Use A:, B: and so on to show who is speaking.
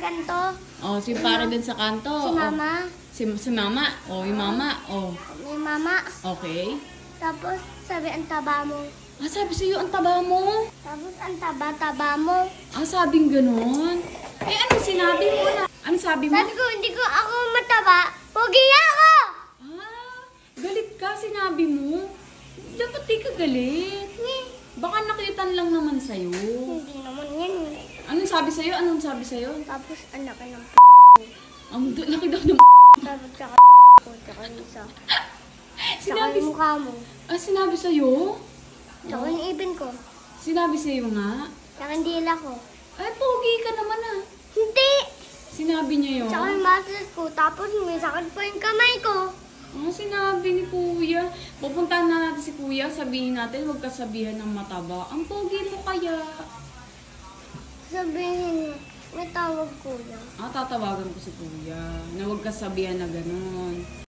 A: ganito.
B: Oh, si pare din sa kanto.
A: Si mama.
B: Si mama. Oh, yung mama. Oh.
A: May mama.
B: Okay.
A: Tapos sabi ang taba mo.
B: Ah, sabi sa'yo, ang taba mo.
A: Tapos ang taba-taba mo.
B: Ah, sabing ganun. Eh, ano sinabi mo na? Ano sabi mo?
A: Sabi ko, hindi ko ako mataba. Pogi ako!
B: Ah, galit ka, sinabi mo. Dapat di ka galit. Baka nakitan lang naman sa'yo.
A: Hindi naman yan.
B: Anong sabi sa'yo? Anong sabi sa'yo?
A: Tapos anak ka ng
B: Ang laki daw ng
A: Tapos tsaka ko, tsaka yung isa. Tsaka
B: sinabi,
A: yung mukha mo.
B: ah, sinabi sa'yo?
A: Tsaka yung ibin ko.
B: Sinabi sa'yo nga?
A: Tsaka yung dila ko.
B: Ay, pogi ka naman ah.
A: Hindi!
B: Sinabi niya yun?
A: Tsaka yung muscles ko. Tapos may sakit pa yung kamay ko.
B: Ah, sinabi ni Kuya. Pupuntahan na natin si Kuya. Sabihin natin, huwag kasabihan ng mataba. Ang pogi mo kaya.
A: Sabihin, may tawag ko na.
B: Ah, tatawagan ko si Kuya. Na huwag kasabihan na gano'n.